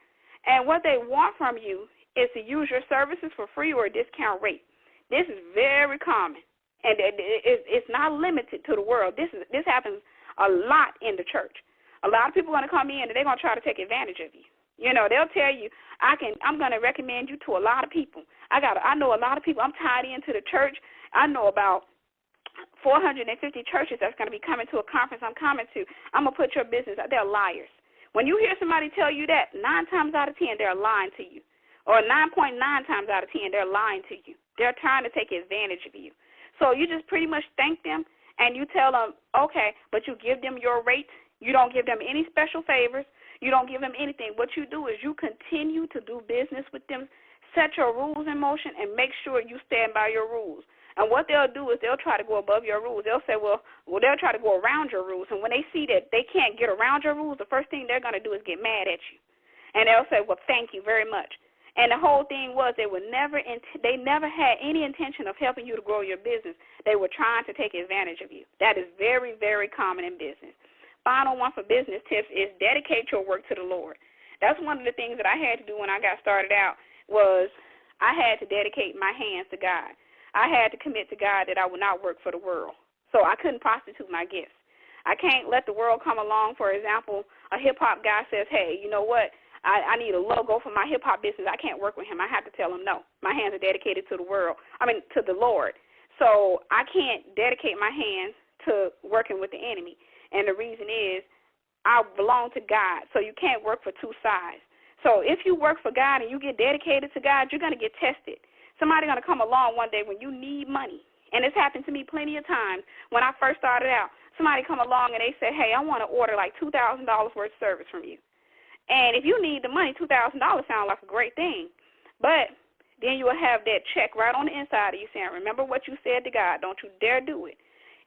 And what they want from you is to use your services for free or a discount rate. This is very common, and it's not limited to the world. This happens a lot in the church. A lot of people are going to come in, and they're going to try to take advantage of you. They'll tell you, I'm going to recommend you to a lot of people. I know a lot of people. I'm tied into the church. I know about 450 churches that's going to be coming to a conference I'm coming to. I'm going to put your business out. They're liars. When you hear somebody tell you that, 9 times out of 10, they're lying to you. Or 9.9 times out of 10, they're lying to you. They're trying to take advantage of you. So you just pretty much thank them, and you tell them, okay, but you give them your rate. You don't give them any special favors. You don't give them anything. What you do is you continue to do business with them, set your rules in motion, and make sure you stand by your rules. And what they'll do is they'll try to go above your rules. They'll say, well, they'll try to go around your rules. And when they see that they can't get around your rules, the first thing they're going to do is get mad at you. And they'll say, well, thank you very much. And the whole thing was they never had any intention of helping you to grow your business. They were trying to take advantage of you. That is very, very common in business. Final one for business tips is dedicate your work to the Lord. That's one of the things that I had to do when I got started out was I had to dedicate my hands to God. I had to commit to God that I would not work for the world. So I couldn't prostitute my gifts. I can't let the world come along. For example, a hip-hop guy says, hey, you know what? I need a logo for my hip-hop business. I can't work with him. I have to tell him no. My hands are dedicated to the to the Lord. So I can't dedicate my hands to working with the enemy. And the reason is I belong to God. So you can't work for two sides. So if you work for God and you get dedicated to God, you're going to get tested. Somebody's going to come along one day when you need money. And it's happened to me plenty of times when I first started out. Somebody come along and they say, hey, I want to order like $2,000 worth of service from you. And if you need the money, $2,000 sounds like a great thing. But then you will have that check right on the inside of you saying, remember what you said to God. Don't you dare do it.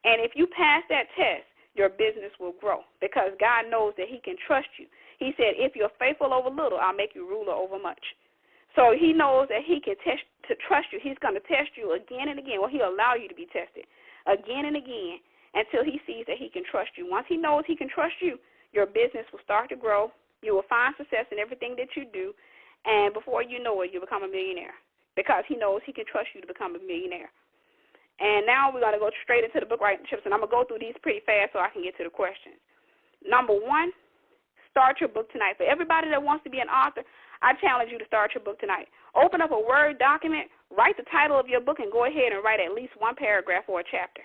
And if you pass that test, your business will grow because God knows that he can trust you. He said, if you're faithful over little, I'll make you ruler over much. So he knows that he can trust you. He's going to test you again and again. Well, he'll allow you to be tested again and again until he sees that he can trust you. Once he knows he can trust you, your business will start to grow. You will find success in everything that you do. And before you know it, you'll become a millionaire because he knows he can trust you to become a millionaire. And now we're going to go straight into the book writing tips, and I'm going to go through these pretty fast so I can get to the questions. Number one, start your book tonight. For everybody that wants to be an author, I challenge you to start your book tonight. Open up a Word document, write the title of your book, and go ahead and write at least one paragraph or a chapter.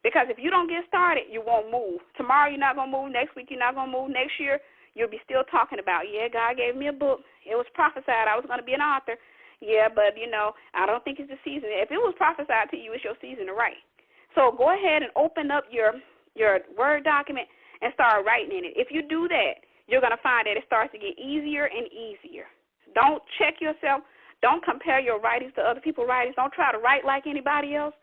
Because if you don't get started, you won't move. Tomorrow you're not going to move. Next week you're not going to move. Next year you'll be still talking about, yeah, God gave me a book. It was prophesied I was going to be an author. Yeah, but, I don't think it's the season. If it was prophesied to you, it's your season to write. So go ahead and open up your Word document and start writing in it. If you do that, you're going to find that it starts to get easier and easier. Don't check yourself. Don't compare your writings to other people's writings. Don't try to write like anybody else.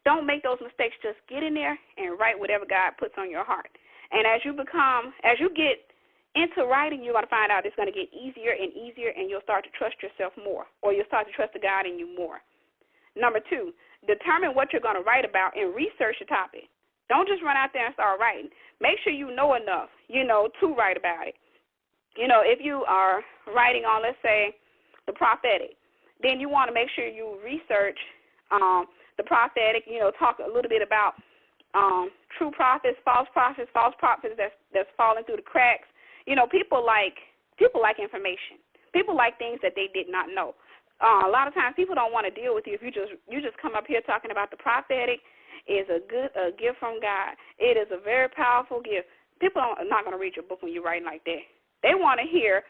Don't make those mistakes. Just get in there and write whatever God puts on your heart. And as you get into writing, you're going to find out it's going to get easier and easier, and you'll start to trust yourself more, or you'll start to trust the God in you more. Number two, determine what you're going to write about and research the topic. Don't just run out there and start writing. Make sure you know enough, to write about it. If you are writing on, let's say, the prophetic, then you want to make sure you research the prophetic, talk a little bit about true prophets, false prophets that's falling through the cracks. People like information. People like things that they did not know. A lot of times people don't want to deal with you if you just come up here talking about the prophetic is a gift from God. It is a very powerful gift. People are not going to read your book when you're writing like that. They want to hear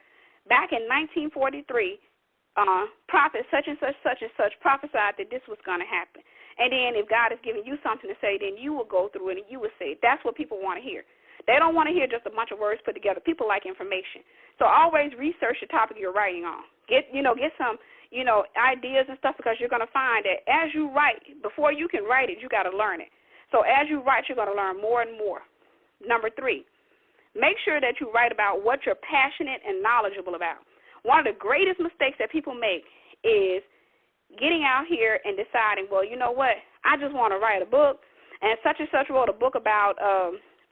back in 1943, prophet such and such prophesied that this was going to happen. And then if God is giving you something to say, then you will go through it and you will say it. That's what people want to hear. They don't want to hear just a bunch of words put together. People like information. So always research the topic you're writing on. Get some, ideas and stuff, because you're going to find that as you write, before you can write it, you got to learn it. So as you write, you're going to learn more and more. Number three, make sure that you write about what you're passionate and knowledgeable about. One of the greatest mistakes that people make is getting out here and deciding, well, you know what, I just want to write a book, and such wrote a book about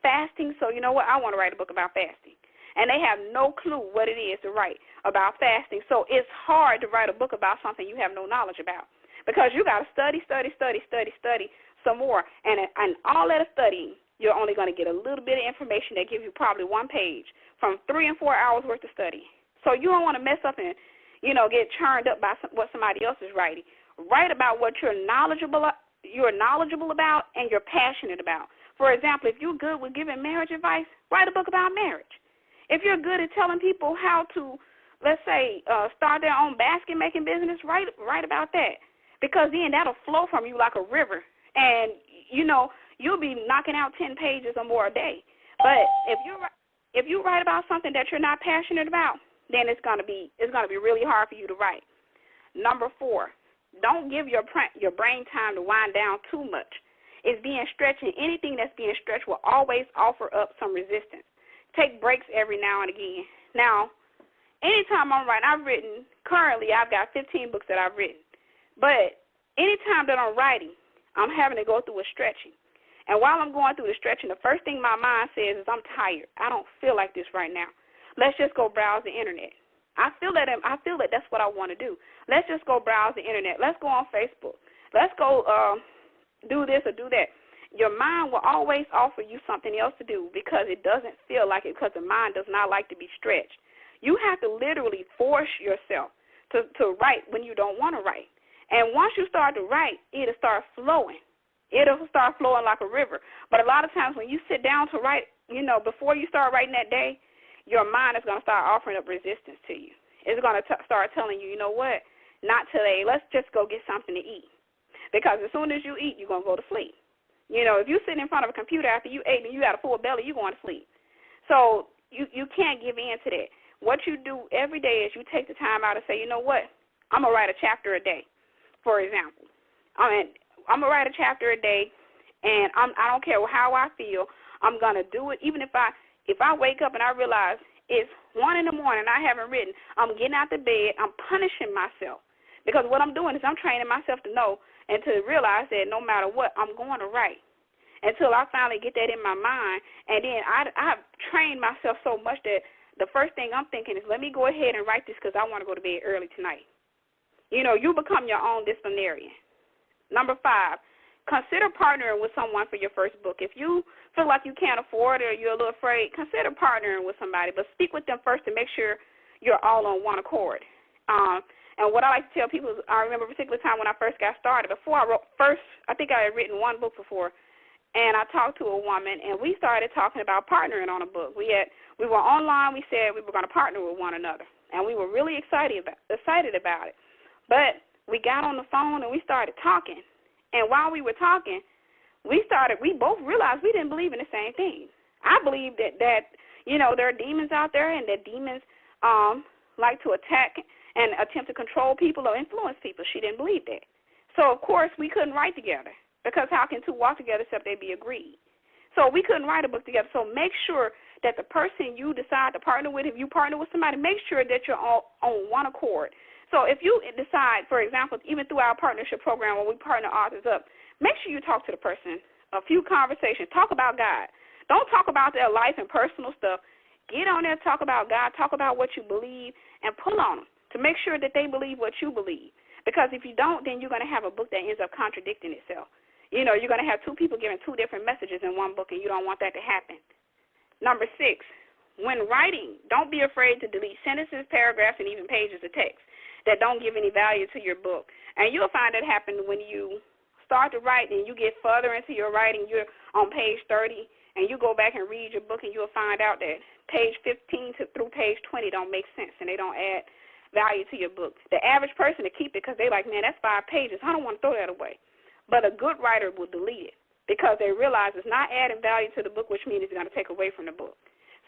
fasting, so you know what, I want to write a book about fasting. And they have no clue what it is to write about fasting. So it's hard to write a book about something you have no knowledge about, because you got to study some more. And all that studying, you're only going to get a little bit of information that gives you probably one page from 3 and 4 hours worth of study. So you don't want to mess up and, get churned up by what somebody else is writing. Write about what you're knowledgeable about and you're passionate about. For example, if you're good with giving marriage advice, write a book about marriage. If you're good at telling people how to, let's say, start their own basket-making business, write about that, because then that'll flow from you like a river, and, you'll be knocking out 10 pages or more a day. But if you write about something that you're not passionate about, then it's gonna be really hard for you to write. Number four, don't give your brain time to wind down too much. It's being stretched, and anything that's being stretched will always offer up some resistance. Take breaks every now and again. Now, anytime I'm writing, currently I've got 15 books that I've written. But anytime that I'm writing, I'm having to go through a stretching. And while I'm going through the stretching, the first thing my mind says is, I'm tired. I don't feel like this right now. Let's just go browse the internet. I feel that that's what I want to do. Let's just go browse the internet. Let's go on Facebook. Let's go do this or do that. Your mind will always offer you something else to do because it doesn't feel like it, because the mind does not like to be stretched. You have to literally force yourself to write when you don't want to write. And once you start to write, it'll start flowing. It'll start flowing like a river. But a lot of times when you sit down to write, before you start writing that day, your mind is going to start offering up resistance to you. It's going to start telling you, you know what, not today. Let's just go get something to eat. Because as soon as you eat, you're going to go to sleep. If you sit in front of a computer after you ate and you got a full belly, you're going to sleep. So you can't give in to that. What you do every day is you take the time out and say, you know what, I'm going to write a chapter a day, for example. I'm going to write a chapter a day, and I don't care how I feel. I'm going to do it. Even if I wake up and I realize it's 1 in the morning, I haven't written, I'm getting out the bed, I'm punishing myself. Because what I'm doing is I'm training myself to know and to realize that no matter what, I'm going to write until I finally get that in my mind. And then I've trained myself so much that the first thing I'm thinking is, let me go ahead and write this because I want to go to bed early tonight. You know, you become your own disciplinarian. Number 5, consider partnering with someone for your first book. If you feel like you can't afford it or you're a little afraid, consider partnering with somebody, but speak with them first to make sure you're all on one accord. And what I like to tell people is, I remember a particular time when I first got started. Before I wrote I think I had written one book before, and I talked to a woman, and we started talking about partnering on a book. We were online. We said we were going to partner with one another, and we were really excited about it. But we got on the phone and we started talking. And while we were talking, we both realized we didn't believe in the same thing. I believe that you know, there are demons out there, and that demons like to attack and attempt to control people or influence people. She didn't believe that. So, of course, we couldn't write together, because how can two walk together except they be agreed? So we couldn't write a book together. So make sure that the person you decide to partner with, if you partner with somebody, make sure that you're all on one accord. So if you decide, for example, even through our partnership program when we partner authors up, make sure you talk to the person, a few conversations. Talk about God. Don't talk about their life and personal stuff. Get on there, talk about God, talk about what you believe, and pull on them to make sure that they believe what you believe. Because if you don't, then you're going to have a book that ends up contradicting itself. You know, you're going to have two people giving two different messages in one book, and you don't want that to happen. Number 6, when writing, don't be afraid to delete sentences, paragraphs, and even pages of text that don't give any value to your book. And you'll find that happen when you start to write and you get further into your writing. You're on page 30, and you go back and read your book, and you'll find out that page 15 through page 20 don't make sense, and they don't add value to your book. The average person to keep it because they're like, man, that's 5 pages. I don't want to throw that away. But a good writer will delete it because they realize it's not adding value to the book, which means it's going to take away from the book.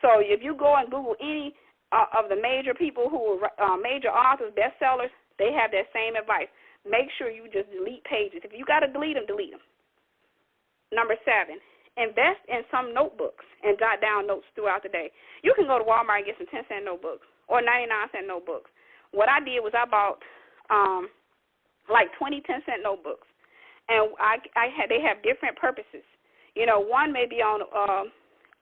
So if you go and Google any of the major people who are major authors, bestsellers, they have that same advice. Make sure you just delete pages. If you got to delete them, delete them. Number 7, invest in some notebooks and jot down notes throughout the day. You can go to Walmart and get some 10-cent notebooks or 99-cent notebooks. What I did was I bought like 20 10-cent notebooks. And they have different purposes. You know, one may be on,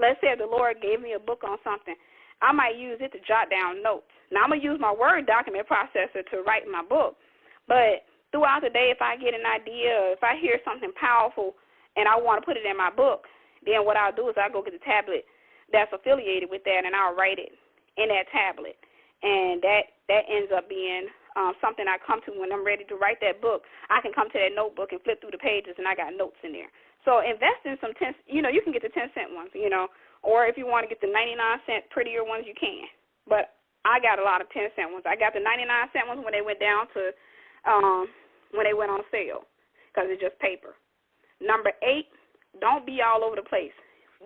let's say if the Lord gave me a book on something, I might use it to jot down notes. Now, I'm going to use my Word document processor to write my book. But throughout the day, if I get an idea or if I hear something powerful and I want to put it in my book, then what I'll do is I'll go get the tablet that's affiliated with that, and I'll write it in that tablet. And that ends up being something I come to when I'm ready to write that book. I can come to that notebook and flip through the pages, and I got notes in there. So invest in some 10, you know, you can get the 10-cent ones, you know, or if you want to get the 99-cent prettier ones, you can. But I got a lot of 10-cent ones. I got the 99-cent ones when they went down to, when they went on sale, because it's just paper. Number 8, don't be all over the place.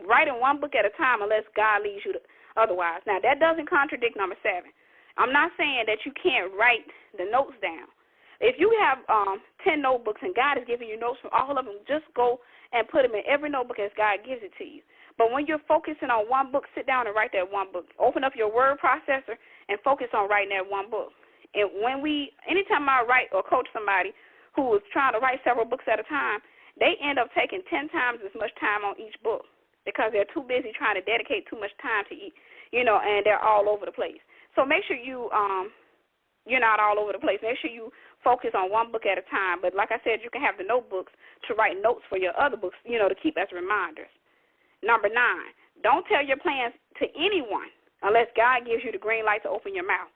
Write in one book at a time unless God leads you to otherwise. Now, that doesn't contradict number 7. I'm not saying that you can't write the notes down. If you have 10 notebooks and God is giving you notes from all of them, just go and put them in every notebook as God gives it to you. But when you're focusing on one book, sit down and write that one book. Open up your word processor and focus on writing that one book. And anytime I write or coach somebody who is trying to write several books at a time, they end up taking 10 times as much time on each book because they're too busy trying to dedicate too much time to eat, you know, and they're all over the place. So make sure you're not all over the place. Make sure you focus on one book at a time. But like I said, you can have the notebooks to write notes for your other books, you know, to keep as reminders. Number 9, don't tell your plans to anyone unless God gives you the green light to open your mouth.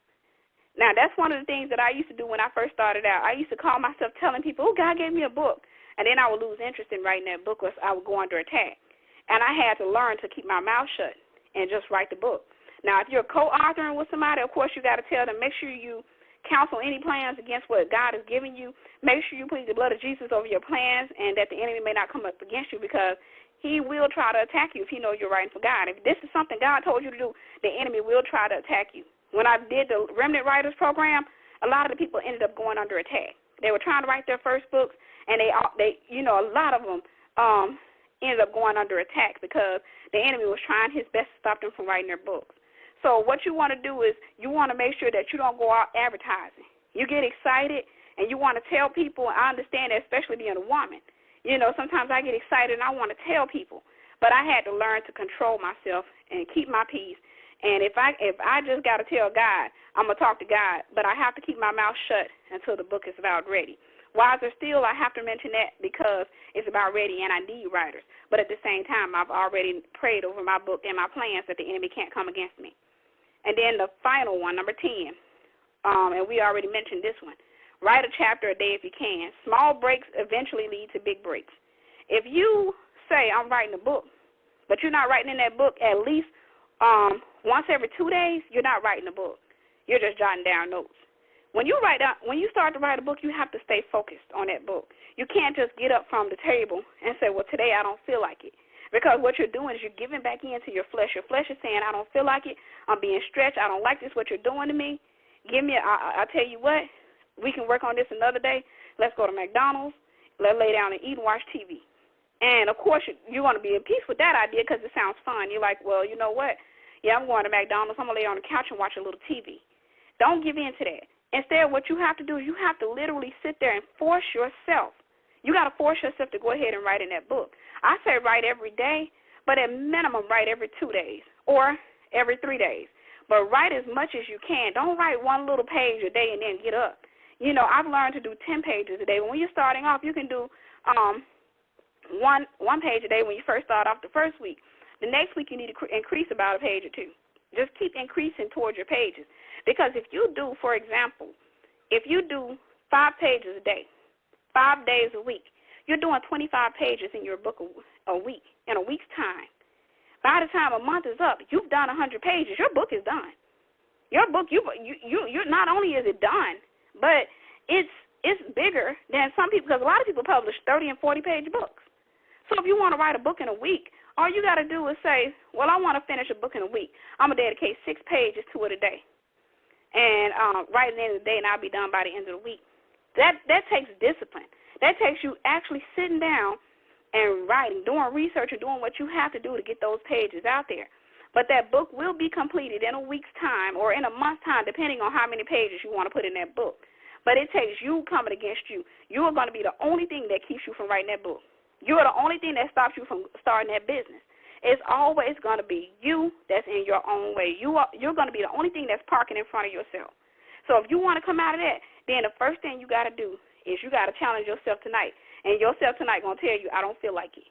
Now, that's one of the things that I used to do when I first started out. I used to call myself telling people, oh, God gave me a book. And then I would lose interest in writing that book or I would go under attack. And I had to learn to keep my mouth shut and just write the book. Now, if you're co-authoring with somebody, of course, you got to tell them, make sure you counsel any plans against what God has given you. Make sure you plead the blood of Jesus over your plans and that the enemy may not come up against you because he will try to attack you if he knows you're writing for God. If this is something God told you to do, the enemy will try to attack you. When I did the Remnant Writers program, a lot of the people ended up going under attack. They were trying to write their first books, and they a lot of them ended up going under attack because the enemy was trying his best to stop them from writing their books. So what you want to do is you want to make sure that you don't go out advertising. You get excited, and you want to tell people. I understand that, especially being a woman. Sometimes I get excited, and I want to tell people. But I had to learn to control myself and keep my peace. And if I just got to tell God, I'm going to talk to God, but I have to keep my mouth shut until the book is about ready. Wiser still, I have to mention that because it's about ready and I need writers. But at the same time, I've already prayed over my book and my plans that the enemy can't come against me. And then the final one, number 10, and we already mentioned this one. Write a chapter a day if you can. Small breaks eventually lead to big breaks. If you say, I'm writing a book, but you're not writing in that book at least once every 2 days, you're not writing a book. You're just jotting down notes. When you start to write a book, you have to stay focused on that book. You can't just get up from the table and say, well, today I don't feel like it. Because what you're doing is you're giving back into your flesh. Your flesh is saying, I don't feel like it. I'm being stretched. I don't like this, what you're doing to me. I'll tell you what, we can work on this another day. Let's go to McDonald's. Let's lay down and eat and watch TV. And, of course, you're going to be in peace with that idea because it sounds fun. You're like, well, you know what? Yeah, I'm going to McDonald's. I'm going to lay on the couch and watch a little TV. Don't give in to that. Instead, what you have to do is you have to literally sit there and force yourself. You got to force yourself to go ahead and write in that book. I say write every day, but at minimum write every 2 days or every 3 days. But write as much as you can. Don't write one little page a day and then get up. I've learned to do 10 pages a day. When you're starting off, you can do one page a day when you first start off the first week. The next week you need to increase about a page or two. Just keep increasing towards your pages. Because if you do, for example, 5 pages a day, 5 days a week, you're doing 25 pages in your book a week, in a week's time. By the time a month is up, you've done 100 pages. Your book is done. Your book, you're not only is it done, but it's bigger than some people, because a lot of people publish 30 and 40-page books. So if you want to write a book in a week, all you got to do is say, well, I want to finish a book in a week. I'm going to dedicate 6 pages to it a day. And right at the end of the day, and I'll be done by the end of the week. That takes discipline. That takes you actually sitting down and writing, doing research, and doing what you have to do to get those pages out there. But that book will be completed in a week's time or in a month's time, depending on how many pages you want to put in that book. But it takes you coming against you. You are going to be the only thing that keeps you from writing that book. You are the only thing that stops you from starting that business. It's always going to be you that's in your own way. You're going to be the only thing that's parking in front of yourself. So if you want to come out of that, then the first thing you got to do is you got to challenge yourself tonight. And yourself tonight going to tell you, I don't feel like it.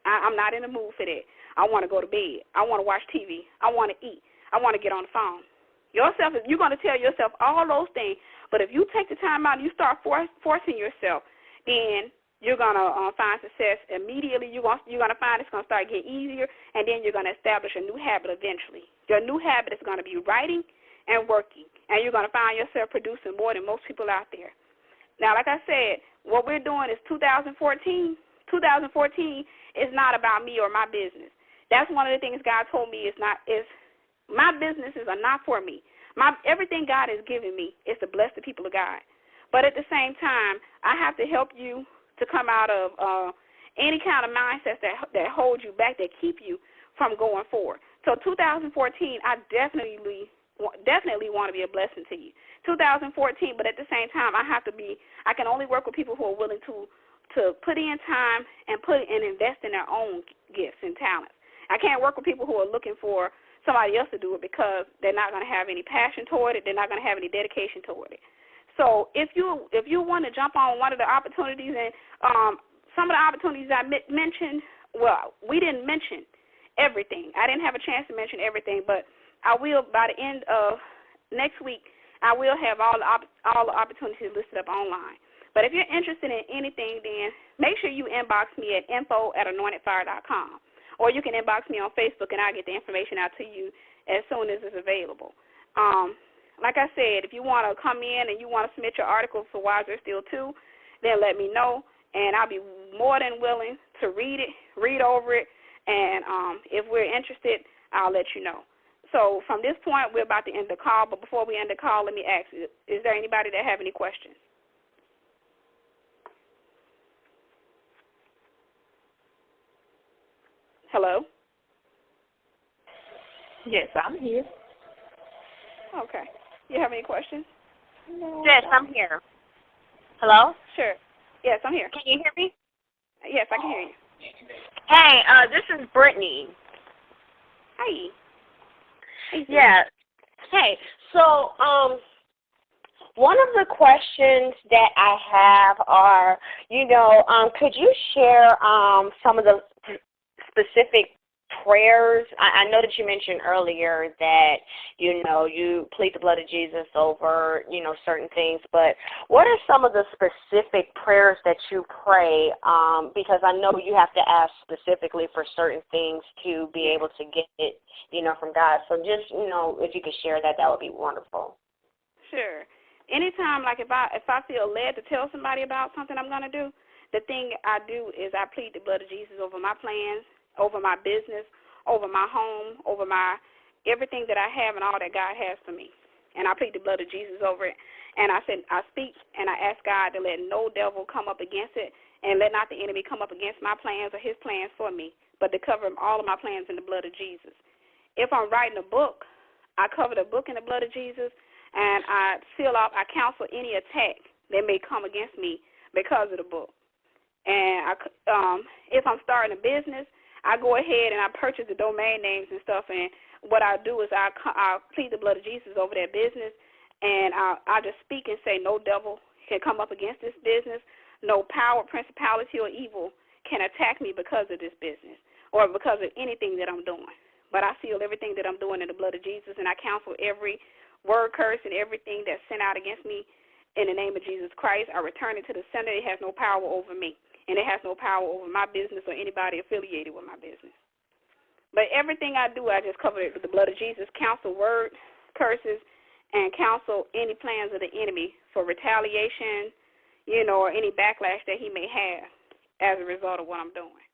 I'm not in the mood for that. I want to go to bed. I want to watch TV. I want to eat. I want to get on the phone. You're going to tell yourself all those things. But if you take the time out and you start forcing yourself, then you're going to find success immediately. You're going to find it's going to start getting easier, and then you're going to establish a new habit eventually. Your new habit is going to be writing and working, and you're going to find yourself producing more than most people out there. Now, like I said, what we're doing is 2014. 2014 is not about me or my business. That's one of the things God told me is my businesses are not for me. Everything God has given me is to bless the people of God. But at the same time, I have to help you to come out of any kind of mindsets that hold you back, that keep you from going forward. So 2014, I definitely want to be a blessing to you. 2014, but at the same time, I can only work with people who are willing to put in time and invest in their own gifts and talents. I can't work with people who are looking for somebody else to do it because they're not going to have any passion toward it. They're not going to have any dedication toward it. So if you want to jump on one of the opportunities, and some of the opportunities I mentioned, well, we didn't mention everything. I didn't have a chance to mention everything, but I will by the end of next week. I will have all the opportunities listed up online. But if you're interested in anything, then make sure you inbox me at info@anointedfire.com, or you can inbox me on Facebook, and I'll get the information out to you as soon as it's available. Like I said, if you want to come in and you want to submit your article for Wiser Still 2, then let me know, and I'll be more than willing to read over it, and if we're interested, I'll let you know. So from this point, we're about to end the call. But before we end the call, let me ask you, is there anybody that have any questions? Hello? Yes, I'm here. Okay. You have any questions? No. Yes, I'm here. Hello? Sure. Yes, I'm here. Can you hear me? Yes, I can hear you. Hey, this is Brittany. Hi. Hey, Yeah. Hey, so one of the questions that I have are, could you share some of the specific prayers? I know that you mentioned earlier that, you plead the blood of Jesus over, certain things, but what are some of the specific prayers that you pray? Because I know you have to ask specifically for certain things to be able to get it, from God. So just, if you could share that, that would be wonderful. Sure. Anytime, like if I feel led to tell somebody about something I'm going to do, the thing I do is I plead the blood of Jesus over my plans, over my business, over my home, over my everything that I have and all that God has for me. And I plead the blood of Jesus over it. And I speak and I ask God to let no devil come up against it, and let not the enemy come up against my plans or his plans for me, but to cover all of my plans in the blood of Jesus. If I'm writing a book, I cover the book in the blood of Jesus, and I counsel any attack that may come against me because of the book. And if I'm starting a business, I go ahead and I purchase the domain names and stuff, and what I do is I plead the blood of Jesus over that business, and I just speak and say no devil can come up against this business, no power, principality, or evil can attack me because of this business or because of anything that I'm doing. But I seal everything that I'm doing in the blood of Jesus, and I counsel every word curse and everything that's sent out against me in the name of Jesus Christ. I return it to the sender. It has no power over me, and it has no power over my business or anybody affiliated with my business. But everything I do, I just cover it with the blood of Jesus, counsel word curses, and counsel any plans of the enemy for retaliation, or any backlash that he may have as a result of what I'm doing.